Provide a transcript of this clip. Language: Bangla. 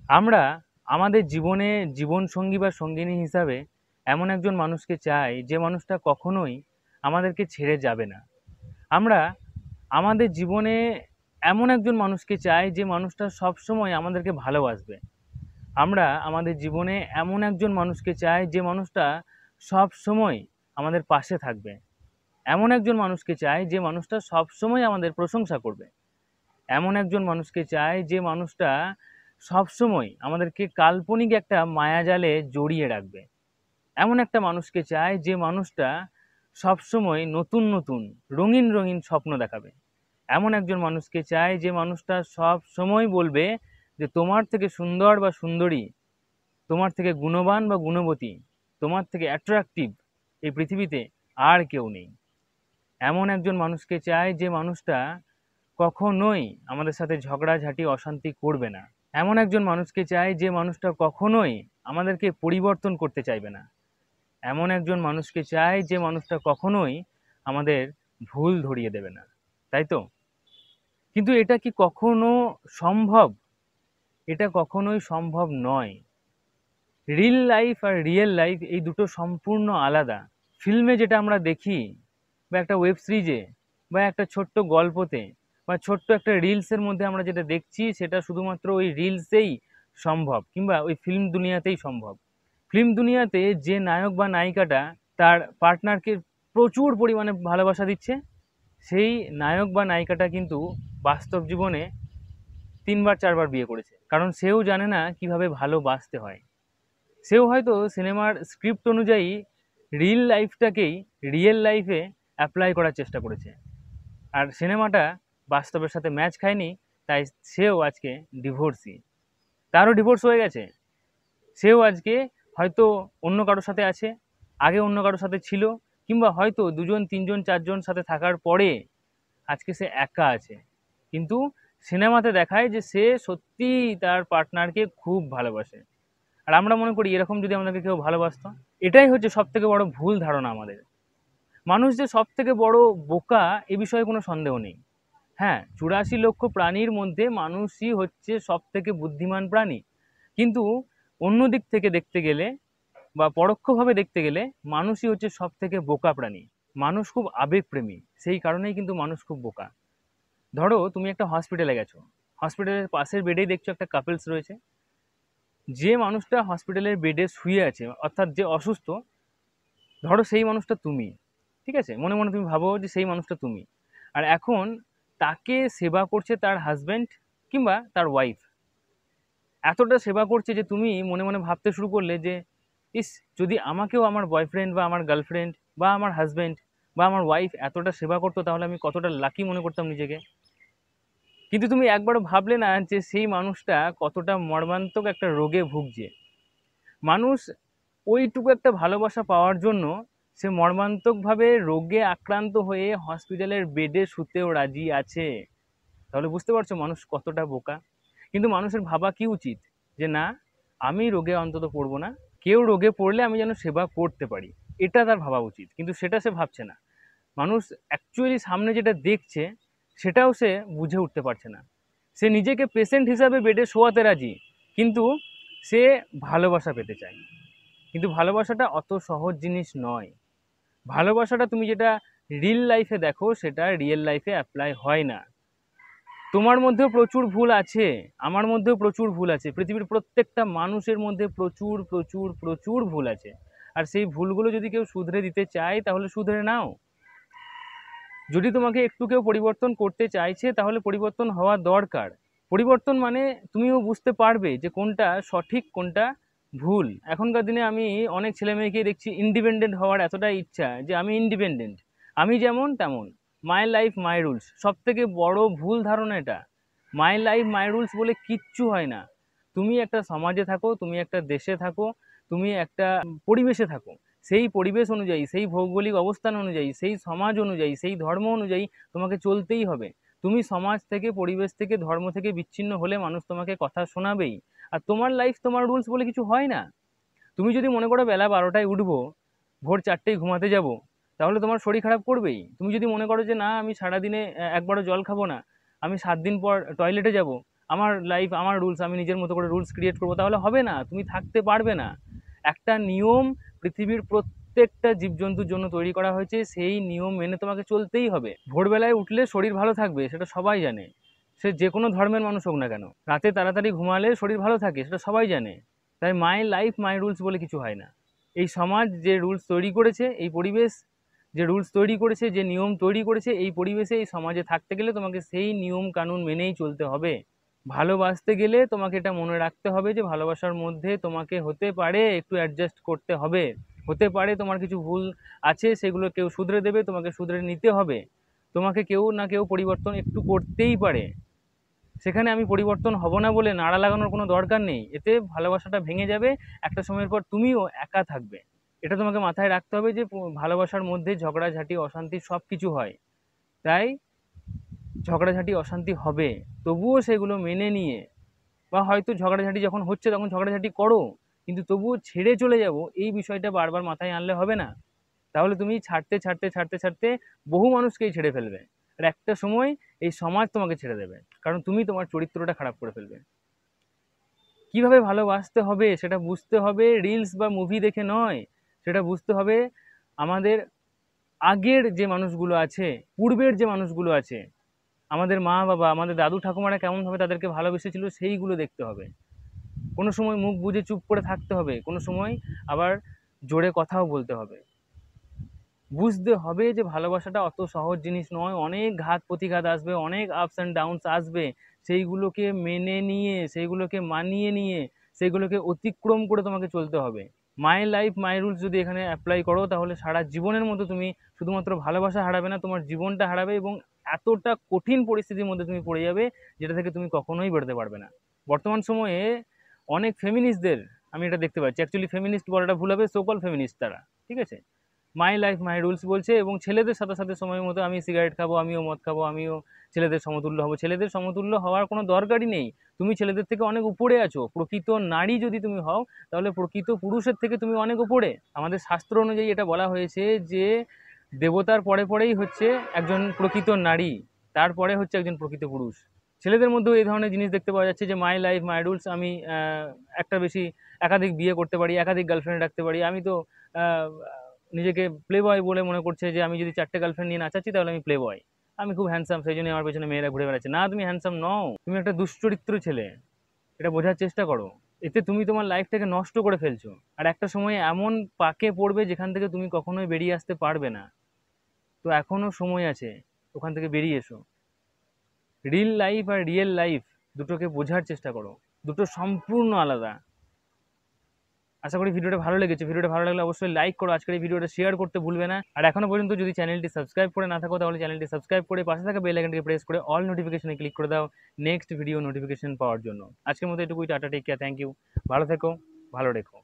আমরা আমাদের জীবনে জীবনসঙ্গী বা সঙ্গিনী হিসাবে এমন একজন মানুষকে চাই যে মানুষটা কখনোই আমাদেরকে ছেড়ে যাবে না। আমরা আমাদের জীবনে এমন একজন মানুষকে চাই যে মানুষটা সবসময় আমাদেরকে ভালোবাসবে। আমরা আমাদের জীবনে এমন একজন মানুষকে চাই যে মানুষটা সবসময় আমাদের পাশে থাকবে। এমন একজন মানুষকে চাই যে মানুষটা সবসময় আমাদের প্রশংসা করবে। এমন একজন মানুষকে চাই যে মানুষটা সবসময় আমাদেরকে কাল্পনিক একটা মায়াজালে জড়িয়ে রাখবে। এমন একটা মানুষকে চাই যে মানুষটা সবসময় নতুন নতুন রঙিন রঙিন স্বপ্ন দেখাবে। এমন একজন মানুষকে চাই যে মানুষটা সব সময় বলবে যে তোমার থেকে সুন্দর বা সুন্দরী, তোমার থেকে গুণবান বা গুণবতী, তোমার থেকে অ্যাট্রাকটিভ এই পৃথিবীতে আর কেউ নেই। এমন একজন মানুষকে চাই যে মানুষটা কখনোই আমাদের সাথে ঝগড়াঝাটি অশান্তি করবে না। এমন একজন মানুষকে চাই যে মানুষটা কখনোই আমাদেরকে পরিবর্তন করতে চাইবে না। এমন একজন মানুষকে চাই যে মানুষটা কখনোই আমাদের ভুল ধরিয়ে দেবে না। তাই তো? কিন্তু এটা কি কখনো সম্ভব? এটা কখনোই সম্ভব নয়। রিল লাইফ আর রিয়েল লাইফ এই দুটো সম্পূর্ণ আলাদা। ফিল্মে যেটা আমরা দেখি বা একটা ওয়েব সিরিজে বা একটা ছোট্ট গল্পতে বা ছোট্ট একটা রিলসের মধ্যে আমরা যেটা দেখছি সেটা শুধুমাত্র ওই রিলসেই সম্ভব, কিংবা ওই ফিল্ম দুনিয়াতেই সম্ভব। ফিল্ম দুনিয়াতে যে নায়ক বা নায়িকাটা তার পার্টনারকে প্রচুর পরিমাণে ভালোবাসা দিচ্ছে, সেই নায়ক বা নায়িকাটা কিন্তু বাস্তব জীবনে 3 বার 4 বার বিয়ে করেছে, কারণ সেও জানে না কিভাবে ভালোবাসতে হয়। সেও হয়তো সিনেমার স্ক্রিপ্ট অনুযায়ী রিল লাইফটাকেই রিয়েল লাইফে অ্যাপ্লাই করার চেষ্টা করেছে, আর সিনেমাটা বাস্তবের সাথে ম্যাচ খায়নি, তাই সেও আজকে ডিভোর্সি। তারও ডিভোর্স হয়ে গেছে, সেও আজকে হয়তো অন্য কারোর সাথে আছে, আগে অন্য কারোর সাথে ছিল, কিংবা হয়তো 2জন 3জন 4জন সাথে থাকার পরে আজকে সে একা আছে। কিন্তু সিনেমাতে দেখায় যে সে সত্যিই তার পার্টনারকে খুব ভালোবাসে। আর আমরা মনে করি এরকম যদি আমাদেরকে কেউ ভালোবাসতো। এটাই হচ্ছে সব থেকে বড় ভুল ধারণা আমাদের। মানুষ যে সব থেকে বড় বোকা এ বিষয়ে কোনো সন্দেহ নেই। হ্যাঁ, 84 লক্ষ প্রাণীর মধ্যে মানুষই হচ্ছে সব থেকে বুদ্ধিমান প্রাণী। কিন্তু অন্য দিক থেকে দেখতে গেলে বা পরোক্ষভাবে দেখতে গেলে মানুষই হচ্ছে সব থেকে বোকা প্রাণী। মানুষ খুব আবেগপ্রেমী, সেই কারণেই কিন্তু মানুষ খুব বোকা। ধরো তুমি একটা হসপিটালে গেছো, হসপিটালের পাশের বেডেই দেখছো একটা কাপলস রয়েছে। যে মানুষটা হসপিটালের বেডে শুয়ে আছে, অর্থাৎ যে অসুস্থ, ধরো সেই মানুষটা তুমি। ঠিক আছে, মনে মনে তুমি ভাবো যে সেই মানুষটা তুমি। আর এখন তাকে সেবা করছে তার হাজবেন্ড কিংবা তার ওয়াইফ। এতটা সেবা করছে যে তুমি মনে মনে ভাবতে শুরু করলে যে ইস, যদি আমাকেও আমার বয়ফ্রেন্ড বা আমার গার্লফ্রেন্ড বা আমার হাজবেন্ড বা আমার ওয়াইফ এতটা সেবা করতো তাহলে আমি কতটা লাকি মনে করতাম নিজেকে। কিন্তু তুমি একবারও ভাবলে না যে সেই মানুষটা কতটা মর্মান্তিক একটা রোগে ভুগছে। মানুষ ওইটুকু একটা ভালোবাসা পাওয়ার জন্য সে মর্মান্তিকভাবে রোগে আক্রান্ত হয়ে হসপিটালের বেডে শুতেও রাজি আছে। তাহলে বুঝতে পারছো মানুষ কতটা বোকা। কিন্তু মানুষের ভাবা কি উচিত যে না, আমি রোগে অন্তত পড়বো না, কেউ রোগে পড়লে আমি যেন সেবা করতে পারি, এটা তার ভাবা উচিত। কিন্তু সেটা সে ভাবছে না। মানুষ অ্যাকচুয়ালি সামনে যেটা দেখছে সেটাও সে বুঝে উঠতে পারছে না। সে নিজেকে পেশেন্ট হিসাবে বেডে শোয়াতে রাজি, কিন্তু সে ভালোবাসা পেতে চায়। কিন্তু ভালোবাসাটা অত সহজ জিনিস নয়। ভালোবাসাটা তুমি যেটা রিল লাইফে দেখো সেটা রিয়েল লাইফে অ্যাপ্লাই হয় না। তোমার মধ্যেও প্রচুর ভুল আছে, আমার মধ্যেও প্রচুর ভুল আছে, পৃথিবীর প্রত্যেকটা মানুষের মধ্যে প্রচুর প্রচুর প্রচুর ভুল আছে। আর সেই ভুলগুলো যদি কেউ শুধরে দিতে চায় তাহলে শুধরে নাও। যদি তোমাকে একটু কেউ পরিবর্তন করতে চাইছে তাহলে পরিবর্তন হওয়া দরকার। পরিবর্তন মানে তুমিও বুঝতে পারবে যে কোনটা সঠিক কোনটা ভুল। এখনকার দিনে আমি অনেক ছেলে মেয়েকে দেখছি ইন্ডিপেন্ডেন্ট হওয়ার এতটাই ইচ্ছা যে আমি ইন্ডিপেন্ডেন্ট, আমি যেমন তেমন, মাই লাইফ মাই রুলস। সব থেকে বড় ভুল ধারণা এটা। মাই লাইফ মাই রুলস বলে কিচ্ছু হয় না। তুমি একটা সমাজে থাকো, তুমি একটা দেশে থাকো, তুমি একটা পরিবেশে থাকো, সেই পরিবেশ অনুযায়ী, সেই ভৌগোলিক অবস্থান অনুযায়ী, সেই সমাজ অনুযায়ী, সেই ধর্ম অনুযায়ী তোমাকে চলতেই হবে। তুমি সমাজ থেকে, পরিবেশ থেকে, ধর্ম থেকে বিচ্ছিন্ন হলে মানুষ তোমাকে কথা শোনাবেই। আর তোমার লাইফ তোমার রুলস বলে কিছু হয় না। তুমি যদি মনে করো বেলা 12টায় উঠবো, ভোর 4টেয় ঘুমাতে যাব, তাহলে তোমার শরীর খারাপ করবেই। তুমি যদি মনে করো যে না আমি সারাদিনে একবারও জল খাবো না, আমি 7 দিন পর টয়লেটে যাব, আমার লাইফ, আমার রুলস, আমি নিজের মতো করে রুলস ক্রিয়েট করবো, তাহলে হবে না, তুমি থাকতে পারবে না। একটা নিয়ম পৃথিবীর প্রত্যেকটা জীবজন্তুর জন্য তৈরি করা হয়েছে, সেই নিয়ম মেনে তোমাকে চলতেই হবে। ভোরবেলায় উঠলে শরীর ভালো থাকবে, সেটা সবাই জানে, সে যে কোনো ধর্মের মানুষ হোক না কেন। রাতে তাড়াতাড়ি ঘুমালে শরীর ভালো থাকে, সেটা সবাই জানে। তাই মাই লাইফ মাই রুলস বলে কিছু হয় না। এই সমাজ যে রুলস তৈরি করেছে, এই পরিবেশ যে রুলস তৈরি করেছে, যে নিয়ম তৈরি করেছে, এই পরিবেশে, এই সমাজে থাকতে গেলে তোমাকে সেই নিয়ম কানুন মেনেই চলতে হবে। ভালোবাসতে গেলে তোমাকে এটা মনে রাখতে হবে যে ভালোবাসার মধ্যে তোমাকে হতে পারে একটু অ্যাডজাস্ট করতে হবে, হতে পারে তোমার কিছু ভুল আছে, সেগুলো কেউ শুধরে দেবে, তোমাকে শুধরে নিতে হবে। তোমাকে কেউ না কেউ পরিবর্তন একটু করতেই পারে, সেখানে আমি পরিবর্তন হব না বলে নাড়া লাগানোর কোনো দরকার নেই। এতে ভালোবাসাটা ভেঙে যাবে, একটা সময়ের পর তুমিও একা থাকবে। এটা তোমাকে মাথায় রাখতে হবে যে ভালোবাসার মধ্যে ঝগড়াঝাঁটি, অশান্তি সব কিছু হয়। তাই ঝগড়াঝাঁটি, অশান্তি হবে, তবুও সেগুলো মেনে নিয়ে, বা হয়তো ঝগড়াঝাঁটি যখন হচ্ছে তখন ঝগড়াঝাঁটি করো, কিন্তু তবুও ছেড়ে চলে যাব, এই বিষয়টা বারবার মাথায় আনলে হবে না। তাহলে তুমি ছাড়তে ছাড়তে ছাড়তে ছাড়তে বহু মানুষকেই ছেড়ে ফেলবে, আর একটা সময় এই সমাজ তোমাকে ছেড়ে দেবে, কারণ তুমি তোমার চরিত্রটা খারাপ করে ফেলবে। কিভাবে ভালোবাসতে হবে সেটা বুঝতে হবে রিলস বা মুভি দেখে নয়, সেটা বুঝতে হবে আমাদের আগের যে মানুষগুলো আছে, পূর্বের যে মানুষগুলো আছে, আমাদের মা বাবা, আমাদের দাদু ঠাকুমারা কেমনভাবে তাদেরকে ভালোবেসেছিল, সেইগুলো দেখতে হবে। কোনো সময় মুখ বুজে চুপ করে থাকতে হবে, কোনো সময় আবার জোরে কথাও বলতে হবে। বুঝতে হবে যে ভালোবাসাটা অত সহজ জিনিস নয়, অনেক ঘাত প্রতিঘাত আসবে, অনেক আপস অ্যান্ড ডাউনস আসবে, সেইগুলোকে মেনে নিয়ে, সেইগুলোকে মানিয়ে নিয়ে, সেইগুলোকে অতিক্রম করে তোমাকে চলতে হবে। মাই লাইফ মাই রুলস যদি এখানে অ্যাপ্লাই করো, তাহলে সারা জীবনের মতো তুমি শুধুমাত্র ভালোবাসা হারাবে না, তোমার জীবনটা হারাবে, এবং এতটা কঠিন পরিস্থিতির মধ্যে তুমি পড়ে যাবে যেটা থেকে তুমি কখনোই বেরোতে পারবে না। বর্তমান সময়ে অনেক ফেমিনিস্টদের আমি এটা দেখতে পাচ্ছি, অ্যাকচুয়ালি ফেমিনিস্ট বলাটা ভুল হবে, সোকল ফেমিনিস্ট তারা, ঠিক আছে, মাই লাইফ মাই রুলস বলছে, এবং ছেলেদের সাথে সাথে সময় মতো আমি সিগারেট খাবো, আমিও মদ খাবো, আমিও ছেলেদের সমতুল্য হবো। ছেলেদের সমতুল্য হওয়ার কোনো দরকারই নেই, তুমি ছেলেদের থেকে অনেক উপরে আছো। প্রকৃত নারী যদি তুমি হও, তাহলে প্রকৃত পুরুষের থেকে তুমি অনেক উপরে। আমাদের শাস্ত্র অনুযায়ী এটা বলা হয়েছে যে দেবতার পরে পরেই হচ্ছে একজন প্রকৃত নারী, তারপরে হচ্ছে একজন প্রকৃত পুরুষ। ছেলেদের মধ্যেও এই ধরনের জিনিস দেখতে পাওয়া যাচ্ছে যে মাই লাইফ মাই রুলস, আমি একটা বেশি একাধিক বিয়ে করতে পারি, একাধিক গার্লফ্রেন্ড রাখতে পারি, আমি তো আহ, নিজেকে প্লে বয় বলে মনে করছে যে আমি যদি 4টে গার্লফ্রেন্ড নিয়ে নাচাচ্ছি তাহলে আমি প্লে বয়, আমি খুব হ্যান্ডসাম, সেই জন্য আমার পেছনে মেয়েরা ঘুরে বেড়াচ্ছে। না, তুমি হ্যান্ডসাম নও, তুমি একটা দুশ্চরিত্র ছেলে, এটা বোঝার চেষ্টা করো। এতে তুমি তোমার লাইফটাকে নষ্ট করে ফেলছো, আর একটা সময় এমন পাকে পড়বে যেখান থেকে তুমি কখনোই বেরিয়ে আসতে পারবে না। তো এখনো সময় আছে, ওখান থেকে বেরিয়ে এসো। রিল লাইফ আর রিয়েল লাইফ দুটোকে বোঝার চেষ্টা করো, দুটো সম্পূর্ণ আলাদা। আশা করি ভিডিওটা ভালো লেগেছে। ভিডিওটা ভালো লাগলে অবশ্যই লাইক করো, আজকের এই ভিডিওটা শেয়ার করতে ভুলবে না। আর এখনো পর্যন্ত যদি চ্যানেলটি সাবস্ক্রাইব করে না থাকো, তাহলে চ্যানেলটি সাবস্ক্রাইব করে পাশে থাকা বেল আইকনটিকে প্রেস করে অল নোটিফিকেশনে ক্লিক করে দাও নেক্সট ভিডিও নোটিফিকেশন পাওয়ার জন্য। আজকের মতো এটুকুই, tata, take care, thank you, ভালো থেকো, ভালো রেখো।